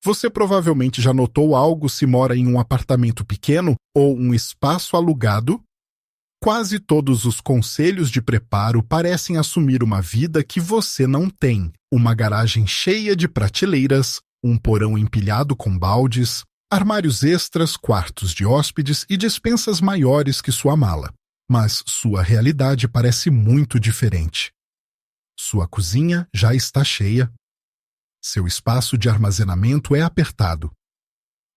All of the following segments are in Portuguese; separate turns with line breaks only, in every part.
Você provavelmente já notou algo se mora em um apartamento pequeno ou um espaço alugado? Quase todos os conselhos de preparo parecem assumir uma vida que você não tem. Uma garagem cheia de prateleiras, um porão empilhado com baldes, armários extras, quartos de hóspedes e despensas maiores que sua mala. Mas sua realidade parece muito diferente. Sua cozinha já está cheia. Seu espaço de armazenamento é apertado.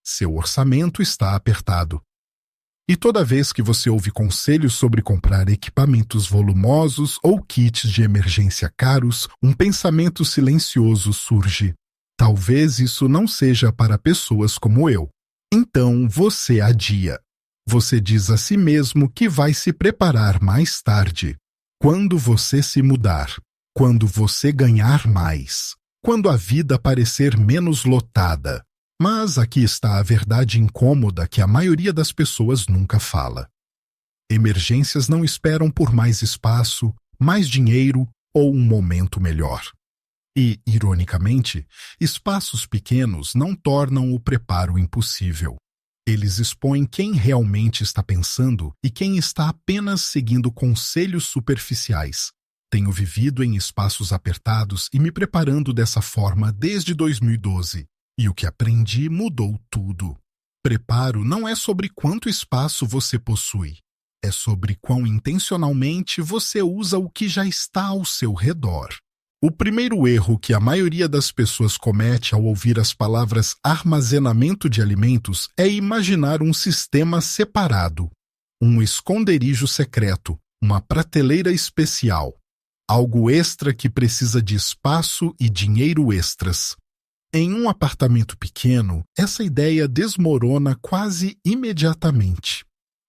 Seu orçamento está apertado. E toda vez que você ouve conselhos sobre comprar equipamentos volumosos ou kits de emergência caros, um pensamento silencioso surge. Talvez isso não seja para pessoas como eu. Então você adia. Você diz a si mesmo que vai se preparar mais tarde. Quando você se mudar. Quando você ganhar mais. Quando a vida parecer menos lotada. Mas aqui está a verdade incômoda que a maioria das pessoas nunca fala. Emergências não esperam por mais espaço, mais dinheiro ou um momento melhor. E, ironicamente, espaços pequenos não tornam o preparo impossível. Eles expõem quem realmente está pensando e quem está apenas seguindo conselhos superficiais. Tenho vivido em espaços apertados e me preparando dessa forma desde 2012. E o que aprendi mudou tudo. Preparo não é sobre quanto espaço você possui. É sobre quão intencionalmente você usa o que já está ao seu redor. O primeiro erro que a maioria das pessoas comete ao ouvir as palavras armazenamento de alimentos é imaginar um sistema separado. Um esconderijo secreto, uma prateleira especial. Algo extra que precisa de espaço e dinheiro extras. Em um apartamento pequeno, essa ideia desmorona quase imediatamente.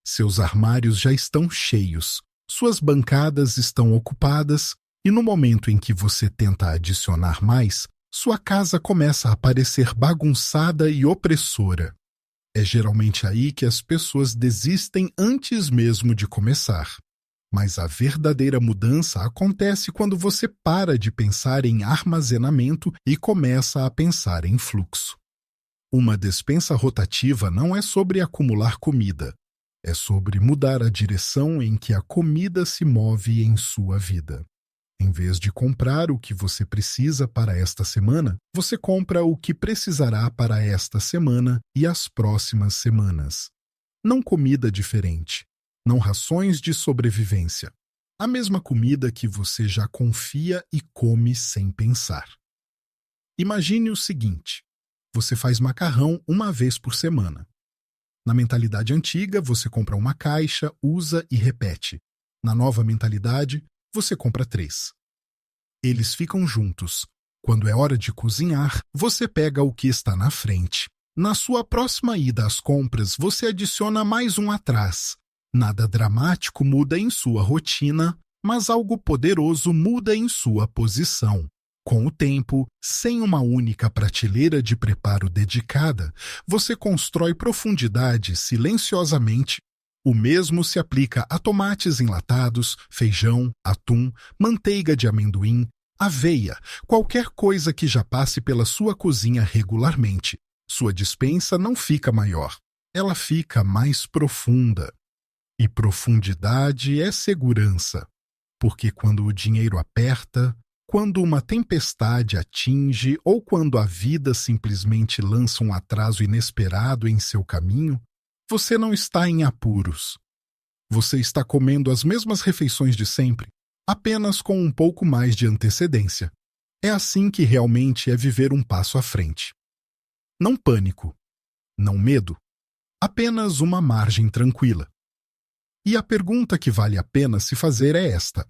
Seus armários já estão cheios, suas bancadas estão ocupadas e no momento em que você tenta adicionar mais, sua casa começa a parecer bagunçada e opressora. É geralmente aí que as pessoas desistem antes mesmo de começar. Mas a verdadeira mudança acontece quando você para de pensar em armazenamento e começa a pensar em fluxo. Uma despensa rotativa não é sobre acumular comida, é sobre mudar a direção em que a comida se move em sua vida. Em vez de comprar o que você precisa para esta semana, você compra o que precisará para esta semana e as próximas semanas. Não comida diferente. Não rações de sobrevivência. A mesma comida que você já confia e come sem pensar. Imagine o seguinte: você faz macarrão uma vez por semana. Na mentalidade antiga, você compra uma caixa, usa e repete. Na nova mentalidade, você compra 3. Eles ficam juntos. Quando é hora de cozinhar, você pega o que está na frente. Na sua próxima ida às compras, você adiciona mais um atrás. Nada dramático muda em sua rotina, mas algo poderoso muda em sua posição. Com o tempo, sem uma única prateleira de preparo dedicada, você constrói profundidade silenciosamente. O mesmo se aplica a tomates enlatados, feijão, atum, manteiga de amendoim, aveia, qualquer coisa que já passe pela sua cozinha regularmente. Sua despensa não fica maior, ela fica mais profunda. E profundidade é segurança, porque quando o dinheiro aperta, quando uma tempestade atinge ou quando a vida simplesmente lança um atraso inesperado em seu caminho, você não está em apuros. Você está comendo as mesmas refeições de sempre, apenas com um pouco mais de antecedência. É assim que realmente é viver um passo à frente. Não pânico, não medo, apenas uma margem tranquila. E a pergunta que vale a pena se fazer é esta: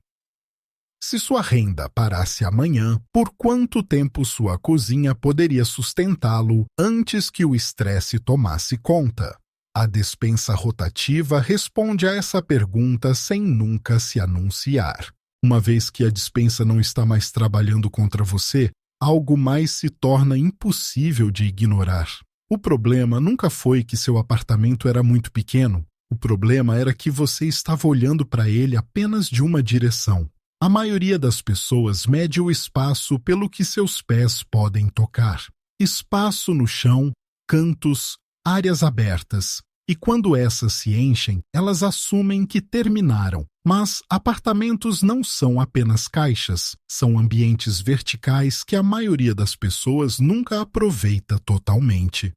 se sua renda parasse amanhã, por quanto tempo sua cozinha poderia sustentá-lo antes que o estresse tomasse conta? A despensa rotativa responde a essa pergunta sem nunca se anunciar. Uma vez que a despensa não está mais trabalhando contra você, algo mais se torna impossível de ignorar. O problema nunca foi que seu apartamento era muito pequeno. O problema era que você estava olhando para ele apenas de uma direção. A maioria das pessoas mede o espaço pelo que seus pés podem tocar. Espaço no chão, cantos, áreas abertas. E quando essas se enchem, elas assumem que terminaram. Mas apartamentos não são apenas caixas, são ambientes verticais que a maioria das pessoas nunca aproveita totalmente.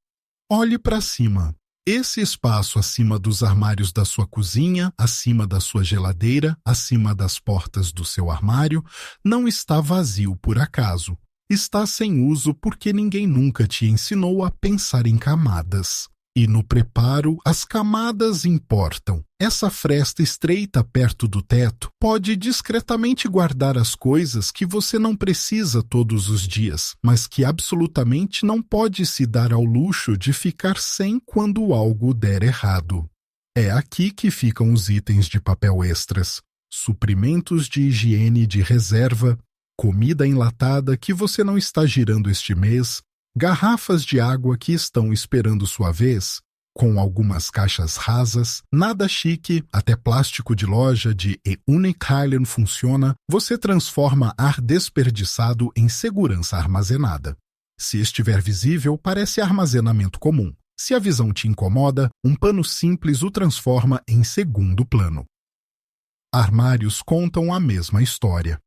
Olhe para cima. Esse espaço acima dos armários da sua cozinha, acima da sua geladeira, acima das portas do seu armário, não está vazio por acaso. Está sem uso porque ninguém nunca te ensinou a pensar em camadas. E no preparo, as camadas importam. Essa fresta estreita perto do teto pode discretamente guardar as coisas que você não precisa todos os dias, mas que absolutamente não pode se dar ao luxo de ficar sem quando algo der errado. É aqui que ficam os itens de papel extras, suprimentos de higiene de reserva, comida enlatada que você não está girando este mês, garrafas de água que estão esperando sua vez, com algumas caixas rasas, nada chique, até plástico de loja de E Unique Highland funciona, você transforma ar desperdiçado em segurança armazenada. Se estiver visível, parece armazenamento comum. Se a visão te incomoda, um pano simples o transforma em segundo plano. Armários contam a mesma história.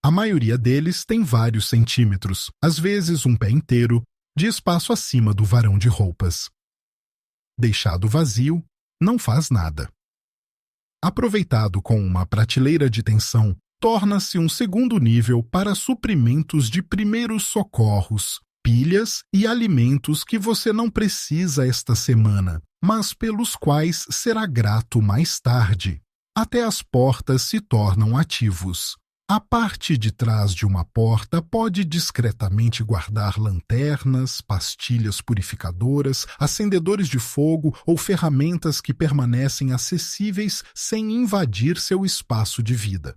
A maioria deles tem vários centímetros, às vezes um pé inteiro, de espaço acima do varão de roupas. Deixado vazio, não faz nada. Aproveitado com uma prateleira de tensão, torna-se um segundo nível para suprimentos de primeiros socorros, pilhas e alimentos que você não precisa esta semana, mas pelos quais será grato mais tarde. Até as portas se tornam ativos. A parte de trás de uma porta pode discretamente guardar lanternas, pastilhas purificadoras, acendedores de fogo ou ferramentas que permanecem acessíveis sem invadir seu espaço de vida.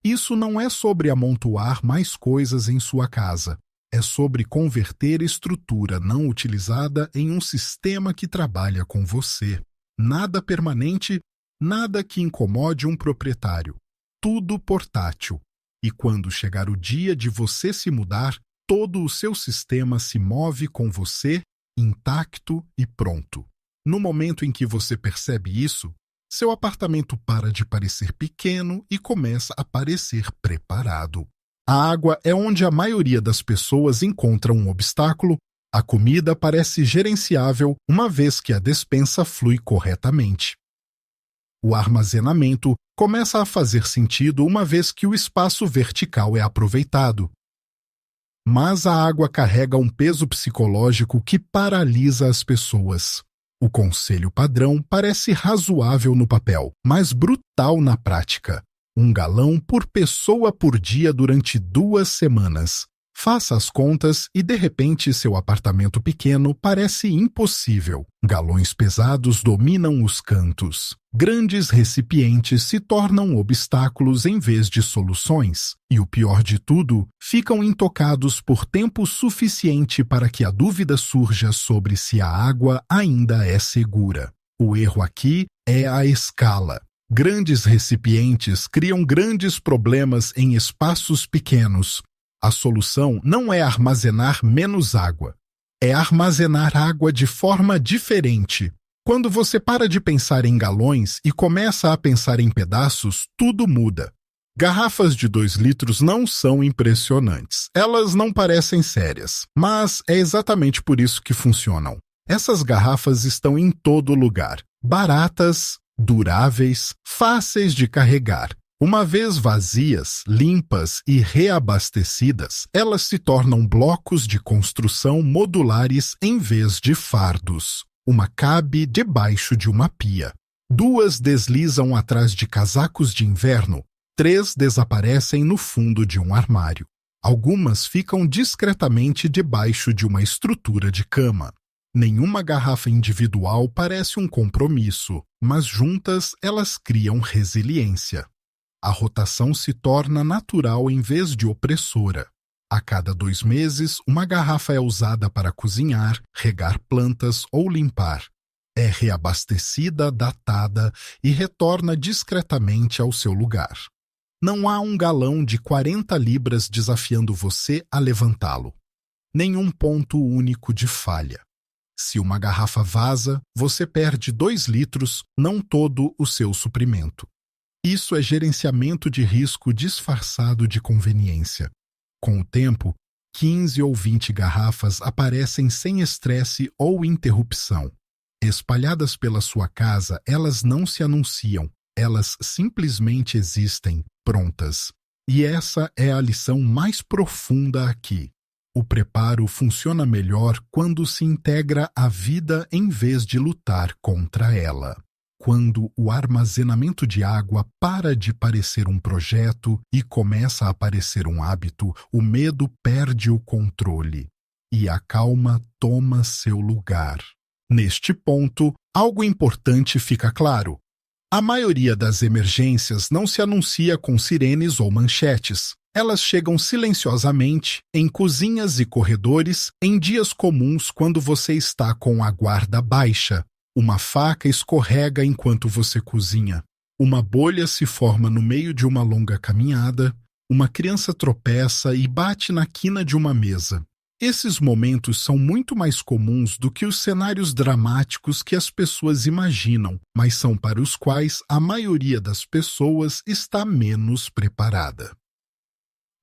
Isso não é sobre amontoar mais coisas em sua casa. É sobre converter estrutura não utilizada em um sistema que trabalha com você. Nada permanente, nada que incomode um proprietário. Tudo portátil. E quando chegar o dia de você se mudar, todo o seu sistema se move com você, intacto e pronto. No momento em que você percebe isso, seu apartamento para de parecer pequeno e começa a parecer preparado. A água é onde a maioria das pessoas encontra um obstáculo, a comida parece gerenciável uma vez que a despensa flui corretamente. O armazenamento começa a fazer sentido uma vez que o espaço vertical é aproveitado. Mas a água carrega um peso psicológico que paralisa as pessoas. O conselho padrão parece razoável no papel, mas brutal na prática. 1 galão por pessoa por dia durante 2 semanas. Faça as contas e, de repente, seu apartamento pequeno parece impossível. Galões pesados dominam os cantos. Grandes recipientes se tornam obstáculos em vez de soluções. E o pior de tudo, ficam intocados por tempo suficiente para que a dúvida surja sobre se a água ainda é segura. O erro aqui é a escala. Grandes recipientes criam grandes problemas em espaços pequenos. A solução não é armazenar menos água, é armazenar água de forma diferente. Quando você para de pensar em galões e começa a pensar em pedaços, tudo muda. Garrafas de 2 litros não são impressionantes. Elas não parecem sérias, mas é exatamente por isso que funcionam. Essas garrafas estão em todo lugar. Baratas, duráveis, fáceis de carregar. Uma vez vazias, limpas e reabastecidas, elas se tornam blocos de construção modulares em vez de fardos. Uma cabe debaixo de uma pia. 2 deslizam atrás de casacos de inverno. 3 desaparecem no fundo de um armário. Algumas ficam discretamente debaixo de uma estrutura de cama. Nenhuma garrafa individual parece um compromisso, mas juntas elas criam resiliência. A rotação se torna natural em vez de opressora. A cada 2 meses, uma garrafa é usada para cozinhar, regar plantas ou limpar. É reabastecida, datada e retorna discretamente ao seu lugar. Não há um galão de 40 libras desafiando você a levantá-lo. nenhum ponto único de falha. Se uma garrafa vaza, você perde 2 litros, não todo o seu suprimento. Isso é gerenciamento de risco disfarçado de conveniência. Com o tempo, 15 ou 20 garrafas aparecem sem estresse ou interrupção. Espalhadas pela sua casa, elas não se anunciam, elas simplesmente existem, prontas. E essa é a lição mais profunda aqui. O preparo funciona melhor quando se integra à vida em vez de lutar contra ela. Quando o armazenamento de água para de parecer um projeto e começa a parecer um hábito, o medo perde o controle e a calma toma seu lugar. Neste ponto, algo importante fica claro. A maioria das emergências não se anuncia com sirenes ou manchetes. Elas chegam silenciosamente, em cozinhas e corredores, em dias comuns quando você está com a guarda baixa. Uma faca escorrega enquanto você cozinha. Uma bolha se forma no meio de uma longa caminhada. Uma criança tropeça e bate na quina de uma mesa. Esses momentos são muito mais comuns do que os cenários dramáticos que as pessoas imaginam, mas são para os quais a maioria das pessoas está menos preparada.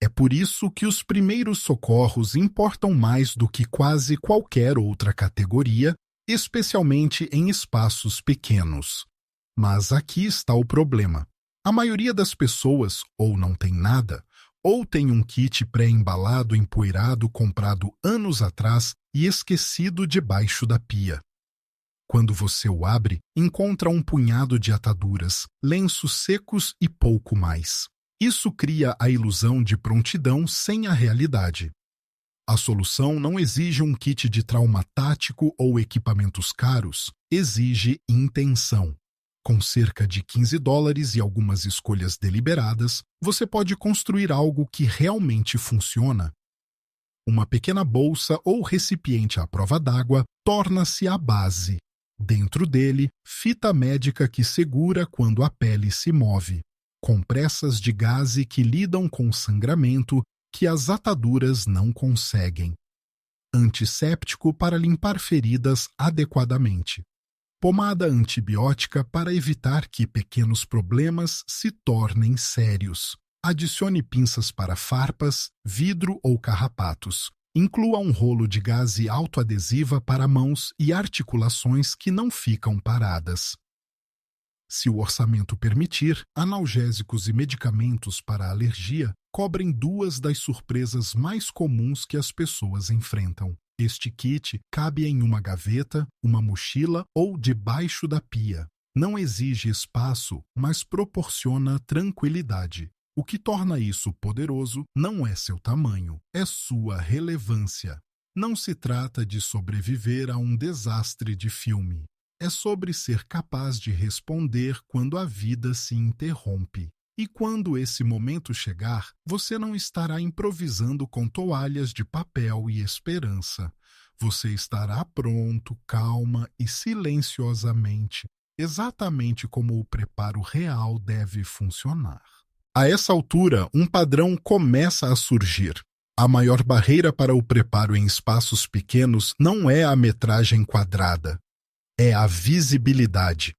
É por isso que os primeiros socorros importam mais do que quase qualquer outra categoria, especialmente em espaços pequenos. Mas aqui está o problema. A maioria das pessoas ou não tem nada, ou tem um kit pré-embalado empoeirado comprado anos atrás e esquecido debaixo da pia. Quando você o abre, encontra um punhado de ataduras, lenços secos e pouco mais. Isso cria a ilusão de prontidão sem a realidade. A solução não exige um kit de trauma tático ou equipamentos caros, exige intenção. Com cerca de $15 e algumas escolhas deliberadas, você pode construir algo que realmente funciona. Uma pequena bolsa ou recipiente à prova d'água torna-se a base. Dentro dele, fita médica que segura quando a pele se move. Compressas de gaze que lidam com sangramento que as ataduras não conseguem. Antisséptico para limpar feridas adequadamente. Pomada antibiótica para evitar que pequenos problemas se tornem sérios. Adicione pinças para farpas, vidro ou carrapatos. Inclua um rolo de gaze autoadesiva para mãos e articulações que não ficam paradas. Se o orçamento permitir, analgésicos e medicamentos para alergia cobrem 2 das surpresas mais comuns que as pessoas enfrentam. Este kit cabe em uma gaveta, uma mochila ou debaixo da pia. Não exige espaço, mas proporciona tranquilidade. O que torna isso poderoso não é seu tamanho, é sua relevância. Não se trata de sobreviver a um desastre de filme. É sobre ser capaz de responder quando a vida se interrompe. E quando esse momento chegar, você não estará improvisando com toalhas de papel e esperança. Você estará pronto, calma e silenciosamente, exatamente como o preparo real deve funcionar. A essa altura, um padrão começa a surgir. A maior barreira para o preparo em espaços pequenos não é a metragem quadrada, é a visibilidade.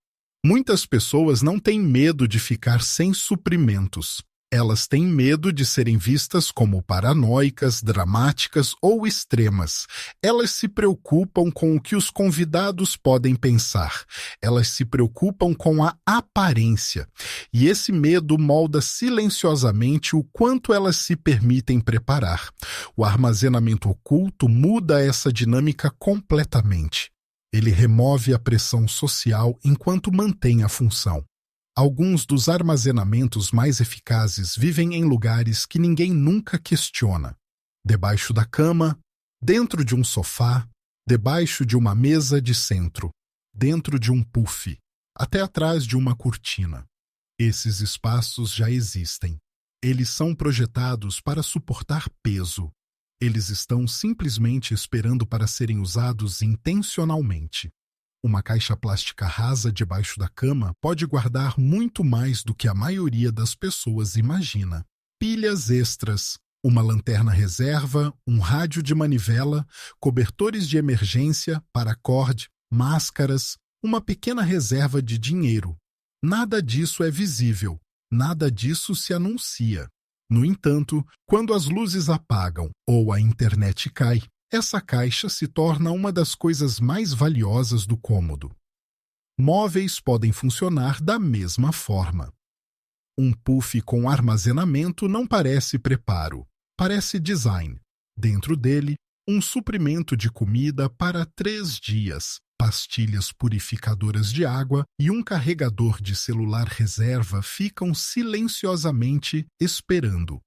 Muitas pessoas não têm medo de ficar sem suprimentos. Elas têm medo de serem vistas como paranoicas, dramáticas ou extremas. Elas se preocupam com o que os convidados podem pensar. Elas se preocupam com a aparência. E esse medo molda silenciosamente o quanto elas se permitem preparar. O armazenamento oculto muda essa dinâmica completamente. Ele remove a pressão social enquanto mantém a função. Alguns dos armazenamentos mais eficazes vivem em lugares que ninguém nunca questiona. Debaixo da cama, dentro de um sofá, debaixo de uma mesa de centro, dentro de um puff, até atrás de uma cortina. Esses espaços já existem. Eles são projetados para suportar peso. Eles estão simplesmente esperando para serem usados intencionalmente. Uma caixa plástica rasa debaixo da cama pode guardar muito mais do que a maioria das pessoas imagina. Pilhas extras, Uma lanterna reserva, um rádio de manivela, cobertores de emergência, paracorde, máscaras, uma pequena reserva de dinheiro. Nada disso é visível, nada disso se anuncia. No entanto, quando as luzes apagam ou a internet cai, essa caixa se torna uma das coisas mais valiosas do cômodo. Móveis podem funcionar da mesma forma. Um puff com armazenamento não parece preparo, parece design. Dentro dele, um suprimento de comida para 3 dias, pastilhas purificadoras de água e um carregador de celular reserva ficam silenciosamente esperando.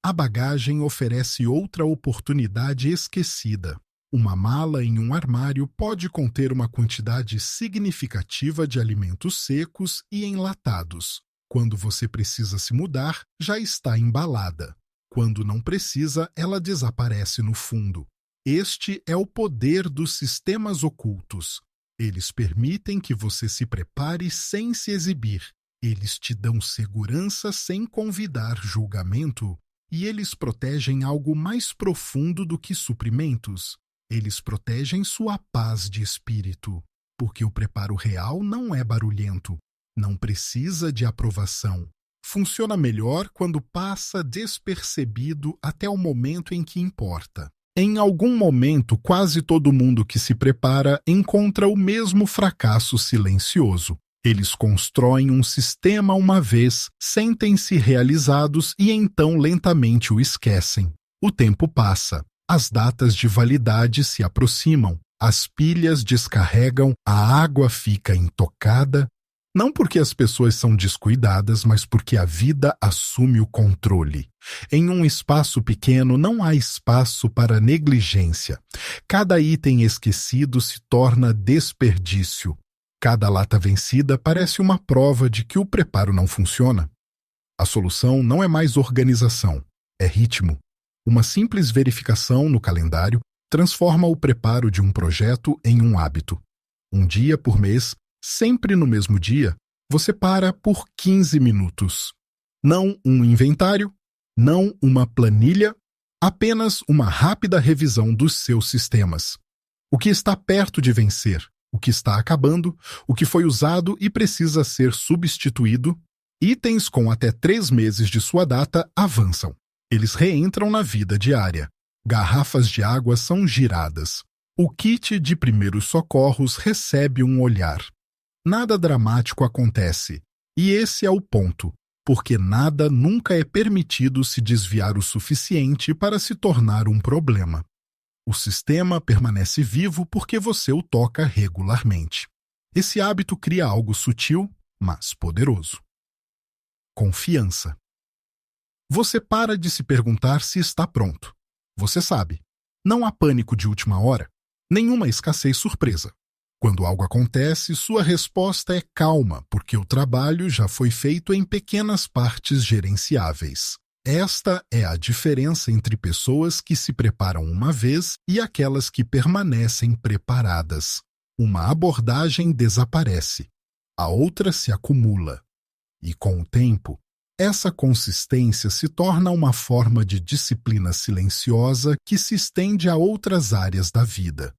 A bagagem oferece outra oportunidade esquecida. Uma mala em um armário pode conter uma quantidade significativa de alimentos secos e enlatados. Quando você precisa se mudar, já está embalada. Quando não precisa, ela desaparece no fundo. Este é o poder dos sistemas ocultos. Eles permitem que você se prepare sem se exibir. Eles te dão segurança sem convidar julgamento. E eles protegem algo mais profundo do que suprimentos. Eles protegem sua paz de espírito. Porque o preparo real não é barulhento. Não precisa de aprovação. Funciona melhor quando passa despercebido até o momento em que importa. Em algum momento, quase todo mundo que se prepara encontra o mesmo fracasso silencioso. Eles constroem um sistema uma vez, sentem-se realizados e então lentamente o esquecem. O tempo passa, as datas de validade se aproximam, as pilhas descarregam, a água fica intocada. Não porque as pessoas são descuidadas, mas porque a vida assume o controle. Em um espaço pequeno não há espaço para negligência. Cada item esquecido se torna desperdício. Cada lata vencida parece uma prova de que o preparo não funciona. A solução não é mais organização, é ritmo. Uma simples verificação no calendário transforma o preparo de um projeto em um hábito. Um dia por mês, sempre no mesmo dia, você para por 15 minutos. Não um inventário, não uma planilha, apenas uma rápida revisão dos seus sistemas. O que está perto de vencer, o que está acabando, o que foi usado e precisa ser substituído. Itens com até 3 meses de sua data avançam. Eles reentram na vida diária. Garrafas de água são giradas. O kit de primeiros socorros recebe um olhar. Nada dramático acontece. E esse é o ponto, porque nada nunca é permitido se desviar o suficiente para se tornar um problema. O sistema permanece vivo porque você o toca regularmente. Esse hábito cria algo sutil, mas poderoso. Confiança. Você para de se perguntar se está pronto. Você sabe. Não há pânico de última hora, nenhuma escassez surpresa. Quando algo acontece, sua resposta é calma, porque o trabalho já foi feito em pequenas partes gerenciáveis. Esta é a diferença entre pessoas que se preparam uma vez e aquelas que permanecem preparadas. Uma abordagem desaparece, a outra se acumula. E com o tempo, essa consistência se torna uma forma de disciplina silenciosa que se estende a outras áreas da vida.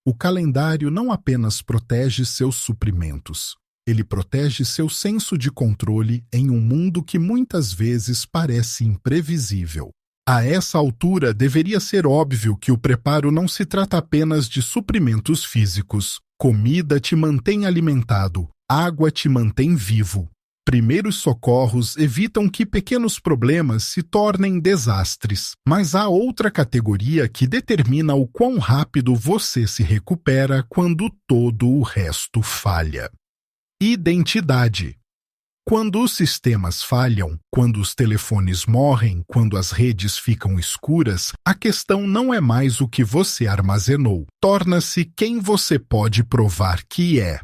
O calendário não apenas protege seus suprimentos, ele protege seu senso de controle em um mundo que muitas vezes parece imprevisível. A essa altura, deveria ser óbvio que o preparo não se trata apenas de suprimentos físicos. Comida te mantém alimentado, água te mantém vivo. Primeiros socorros evitam que pequenos problemas se tornem desastres, mas há outra categoria que determina o quão rápido você se recupera quando todo o resto falha. Identidade. Quando os sistemas falham, quando os telefones morrem, quando as redes ficam escuras, a questão não é mais o que você armazenou, torna-se quem você pode provar que é.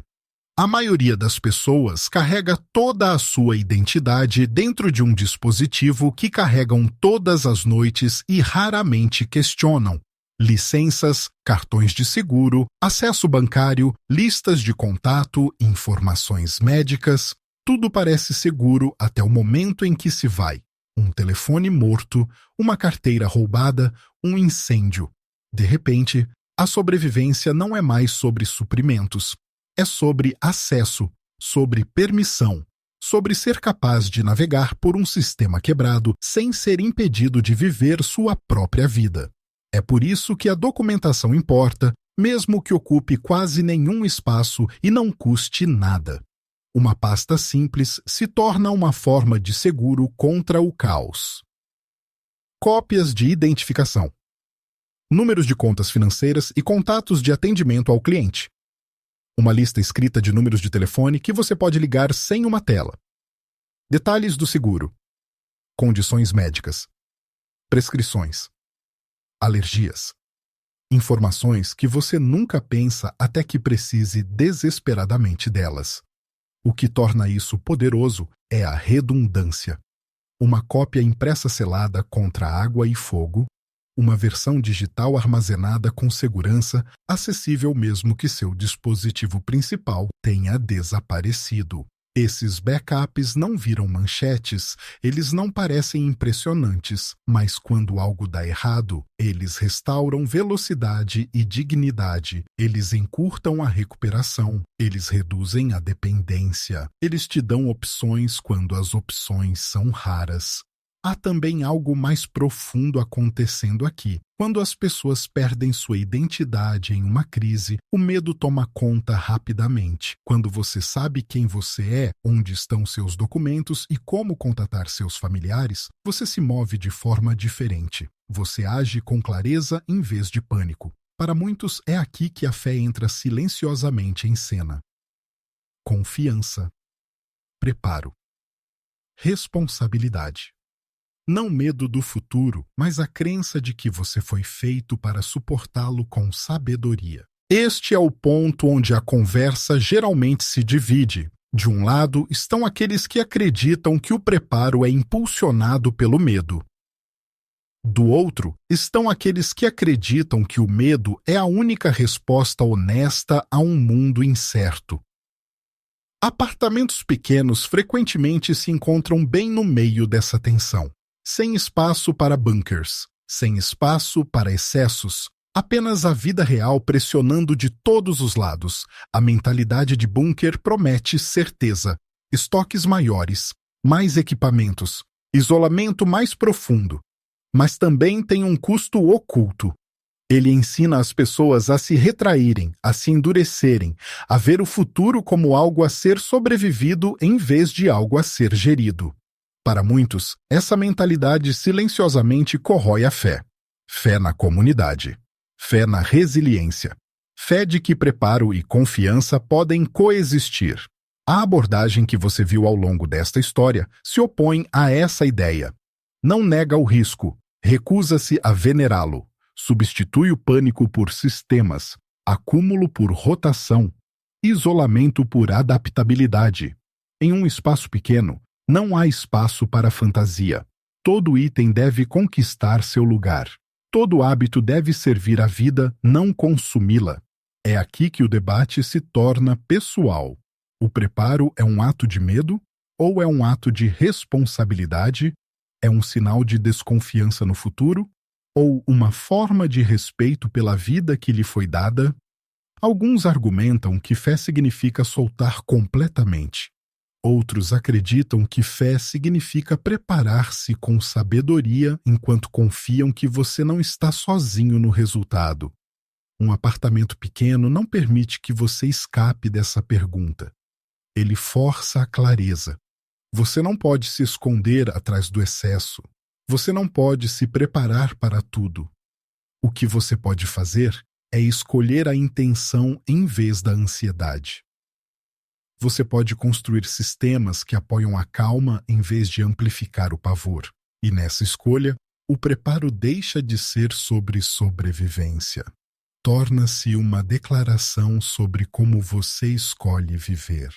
A maioria das pessoas carrega toda a sua identidade dentro de um dispositivo que carregam todas as noites e raramente questionam. Licenças, cartões de seguro, acesso bancário, listas de contato, informações médicas, tudo parece seguro até o momento em que se vai. Um telefone morto, uma carteira roubada, um incêndio. De repente, a sobrevivência não é mais sobre suprimentos. É sobre acesso, sobre permissão, sobre ser capaz de navegar por um sistema quebrado sem ser impedido de viver sua própria vida. É por isso que a documentação importa, mesmo que ocupe quase nenhum espaço e não custe nada. Uma pasta simples se torna uma forma de seguro contra o caos. Cópias de identificação. Números de contas financeiras e contatos de atendimento ao cliente. Uma lista escrita de números de telefone que você pode ligar sem uma tela. Detalhes do seguro. Condições médicas. Prescrições. Alergias. Informações que você nunca pensa até que precise desesperadamente delas. O que torna isso poderoso é a redundância. Uma cópia impressa selada contra água e fogo, uma versão digital armazenada com segurança, acessível mesmo que seu dispositivo principal tenha desaparecido. Esses backups não viram manchetes, eles não parecem impressionantes, mas quando algo dá errado, eles restauram velocidade e dignidade, eles encurtam a recuperação, eles reduzem a dependência, eles te dão opções quando as opções são raras. Há também algo mais profundo acontecendo aqui. Quando as pessoas perdem sua identidade em uma crise, o medo toma conta rapidamente. Quando você sabe quem você é, onde estão seus documentos e como contatar seus familiares, você se move de forma diferente. Você age com clareza em vez de pânico. Para muitos, é aqui que a fé entra silenciosamente em cena. Confiança. Preparo. Responsabilidade. Não medo do futuro, mas a crença de que você foi feito para suportá-lo com sabedoria. Este é o ponto onde a conversa geralmente se divide. De um lado estão aqueles que acreditam que o preparo é impulsionado pelo medo. Do outro estão aqueles que acreditam que o medo é a única resposta honesta a um mundo incerto. Apartamentos pequenos frequentemente se encontram bem no meio dessa tensão. Sem espaço para bunkers, sem espaço para excessos, apenas a vida real pressionando de todos os lados. A mentalidade de bunker promete certeza, estoques maiores, mais equipamentos, isolamento mais profundo. Mas também tem um custo oculto. Ele ensina as pessoas a se retraírem, a se endurecerem, a ver o futuro como algo a ser sobrevivido em vez de algo a ser gerido. Para muitos, essa mentalidade silenciosamente corrói a fé. Fé na comunidade. Fé na resiliência. Fé de que preparo e confiança podem coexistir. A abordagem que você viu ao longo desta história se opõe a essa ideia. Não nega o risco, recusa-se a venerá-lo. Substitui o pânico por sistemas, acúmulo por rotação, isolamento por adaptabilidade. Em um espaço pequeno, não há espaço para fantasia. Todo item deve conquistar seu lugar. Todo hábito deve servir à vida, não consumi-la. É aqui que o debate se torna pessoal. O preparo é um ato de medo ou é um ato de responsabilidade? É um sinal de desconfiança no futuro? Ou uma forma de respeito pela vida que lhe foi dada? Alguns argumentam que fé significa soltar completamente. Outros acreditam que fé significa preparar-se com sabedoria enquanto confiam que você não está sozinho no resultado. Um apartamento pequeno não permite que você escape dessa pergunta. Ele força a clareza. Você não pode se esconder atrás do excesso. Você não pode se preparar para tudo. O que você pode fazer é escolher a intenção em vez da ansiedade. Você pode construir sistemas que apoiam a calma em vez de amplificar o pavor. E nessa escolha, o preparo deixa de ser sobre sobrevivência. Torna-se uma declaração sobre como você escolhe viver.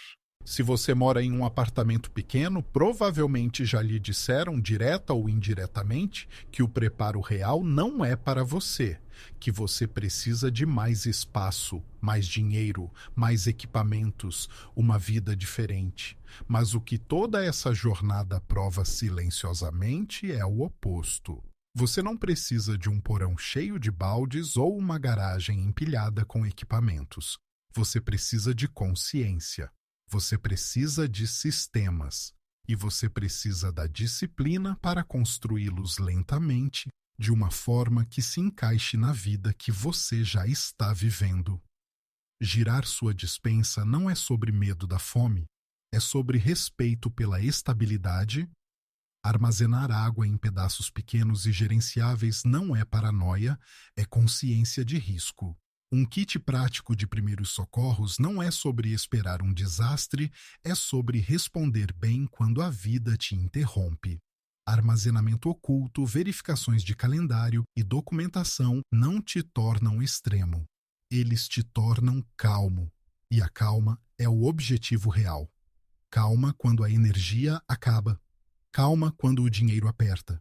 Se você mora em um apartamento pequeno, provavelmente já lhe disseram, direta ou indiretamente, que o preparo real não é para você, que você precisa de mais espaço, mais dinheiro, mais equipamentos, uma vida diferente. Mas o que toda essa jornada prova silenciosamente é o oposto. Você não precisa de um porão cheio de baldes ou uma garagem empilhada com equipamentos. Você precisa de consciência. Você precisa de sistemas e você precisa da disciplina para construí-los lentamente, de uma forma que se encaixe na vida que você já está vivendo. Girar sua despensa não é sobre medo da fome, é sobre respeito pela estabilidade. Armazenar água em pedaços pequenos e gerenciáveis não é paranoia, é consciência de risco. Um kit prático de primeiros socorros não é sobre esperar um desastre, é sobre responder bem quando a vida te interrompe. Armazenamento oculto, verificações de calendário e documentação não te tornam extremo. Eles te tornam calmo. E a calma é o objetivo real. Calma quando a energia acaba. Calma quando o dinheiro aperta.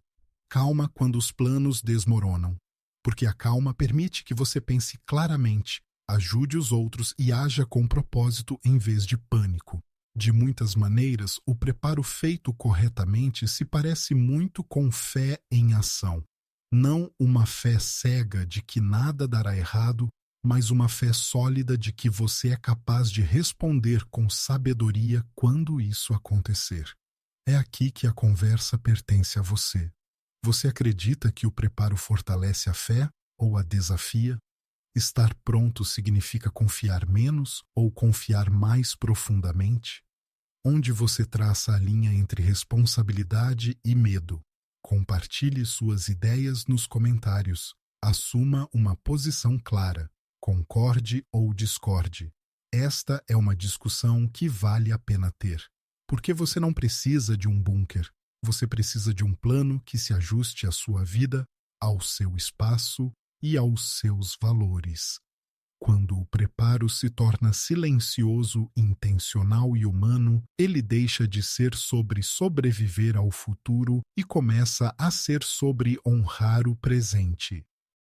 Calma quando os planos desmoronam. Porque a calma permite que você pense claramente, ajude os outros e haja com propósito em vez de pânico. De muitas maneiras, o preparo feito corretamente se parece muito com fé em ação. Não uma fé cega de que nada dará errado, mas uma fé sólida de que você é capaz de responder com sabedoria quando isso acontecer. É aqui que a conversa pertence a você. Você acredita que o preparo fortalece a fé ou a desafia? Estar pronto significa confiar menos ou confiar mais profundamente? Onde você traça a linha entre responsabilidade e medo? Compartilhe suas ideias nos comentários. Assuma uma posição clara. Concorde ou discorde. Esta é uma discussão que vale a pena ter. Porque você não precisa de um bunker. Você precisa de um plano que se ajuste à sua vida, ao seu espaço e aos seus valores. Quando o preparo se torna silencioso, intencional e humano, ele deixa de ser sobre sobreviver ao futuro e começa a ser sobre honrar o presente.